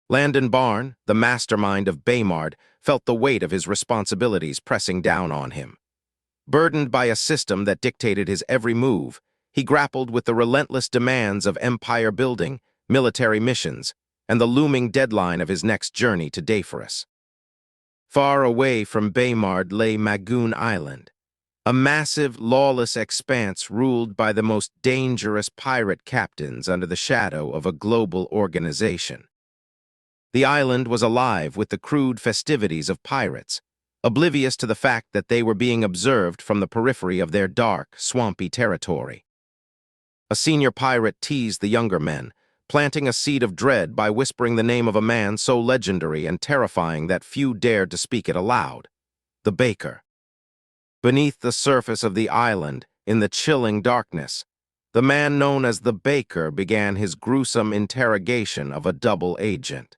Landon Barn, the mastermind of Baymard, felt the weight of his responsibilities pressing down on him. Burdened by a system that dictated his every move, he grappled with the relentless demands of empire building, military missions, and the looming deadline of his next journey to Despised. Far away from Baymard lay Magoon Island, a massive, lawless expanse ruled by the most dangerous pirate captains under the shadow of a global organization. The island was alive with the crude festivities of pirates, oblivious to the fact that they were being observed from the periphery of their dark, swampy territory. A senior pirate teased the younger men, planting a seed of dread by whispering the name of a man so legendary and terrifying that few dared to speak it aloud: the Baker. Beneath the surface of the island, in the chilling darkness, the man known as the Baker began his gruesome interrogation of a double agent.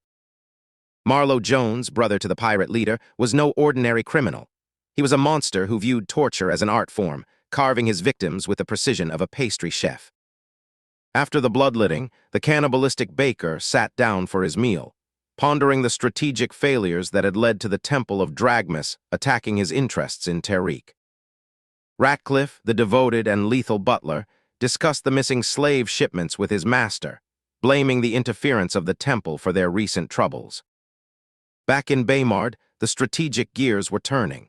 Marlowe Jones, brother to the pirate leader, was no ordinary criminal. He was a monster who viewed torture as an art form, carving his victims with the precision of a pastry chef. After the bloodletting, the cannibalistic Baker sat down for his meal, pondering the strategic failures that had led to the Temple of Dragmas attacking his interests in Tariq. Ratcliffe, the devoted and lethal butler, discussed the missing slave shipments with his master, blaming the interference of the temple for their recent troubles. Back in Baymard, the strategic gears were turning.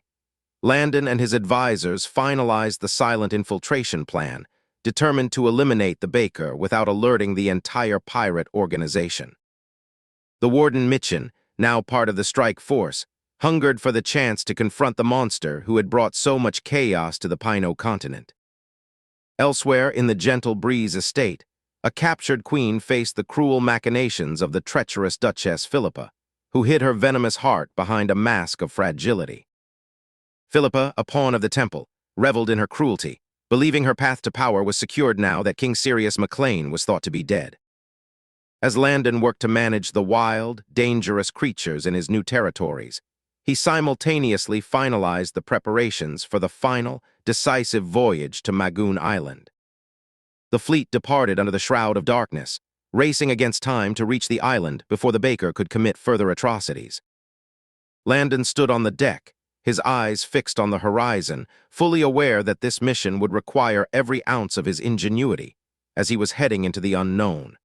Landon and his advisors finalized the silent infiltration plan, determined to eliminate the Baker without alerting the entire pirate organization. The Warden Mitchin, now part of the strike force, hungered for the chance to confront the monster who had brought so much chaos to the Pino continent. Elsewhere in the Gentle Breeze estate, a captured queen faced the cruel machinations of the treacherous Duchess Philippa, who hid her venomous heart behind a mask of fragility. Philippa, a pawn of the temple, reveled in her cruelty, believing her path to power was secured now that King Sirius MacLean was thought to be dead. As Landon worked to manage the wild, dangerous creatures in his new territories, he simultaneously finalized the preparations for the final, decisive voyage to Magoon Island. The fleet departed under the shroud of darkness, racing against time to reach the island before the Baker could commit further atrocities. Landon stood on the deck, his eyes fixed on the horizon, fully aware that this mission would require every ounce of his ingenuity, as he was heading into the unknown.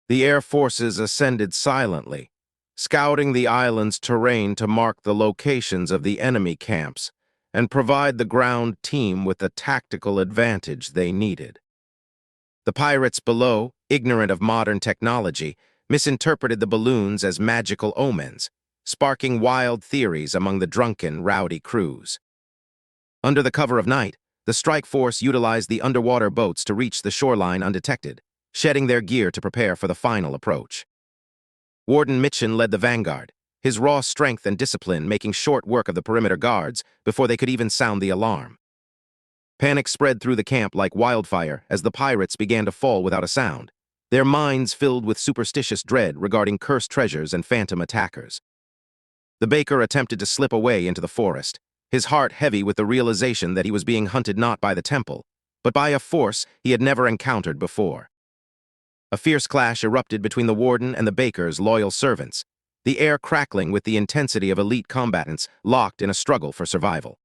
The air forces ascended silently, scouting the island's terrain to mark the locations of the enemy camps and provide the ground team with the tactical advantage they needed. The pirates below, ignorant of modern technology, misinterpreted the balloons as magical omens, sparking wild theories among the drunken, rowdy crews. Under the cover of night, the strike force utilized the underwater boats to reach the shoreline undetected, shedding their gear to prepare for the final approach. Warden Mitchin led the vanguard, his raw strength and discipline making short work of the perimeter guards before they could even sound the alarm. Panic spread through the camp like wildfire as the pirates began to fall without a sound, their minds filled with superstitious dread regarding cursed treasures and phantom attackers. The Baker attempted to slip away into the forest, his heart heavy with the realization that he was being hunted not by the temple, but by a force he had never encountered before. A fierce clash erupted between the Warden and the Baker's loyal servants, the air crackling with the intensity of elite combatants locked in a struggle for survival.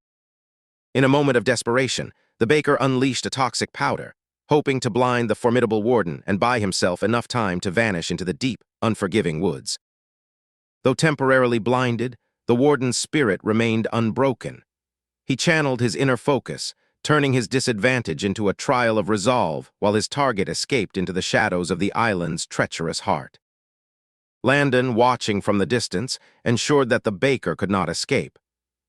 In a moment of desperation, the Baker unleashed a toxic powder, hoping to blind the formidable Warden and buy himself enough time to vanish into the deep, unforgiving woods. Though temporarily blinded, the Warden's spirit remained unbroken. He channeled his inner focus, turning his disadvantage into a trial of resolve while his target escaped into the shadows of the island's treacherous heart. Landon, watching from the distance, ensured that the Baker could not escape.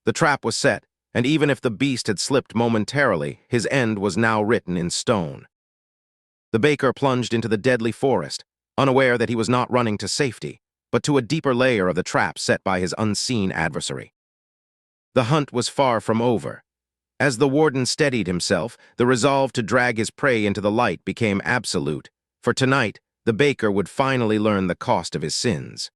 The trap was set, and even if the beast had slipped momentarily, his end was now written in stone. The Baker plunged into the deadly forest, unaware that he was not running to safety, but to a deeper layer of the trap set by his unseen adversary. The hunt was far from over. As the Warden steadied himself, the resolve to drag his prey into the light became absolute, for tonight, the Baker would finally learn the cost of his sins.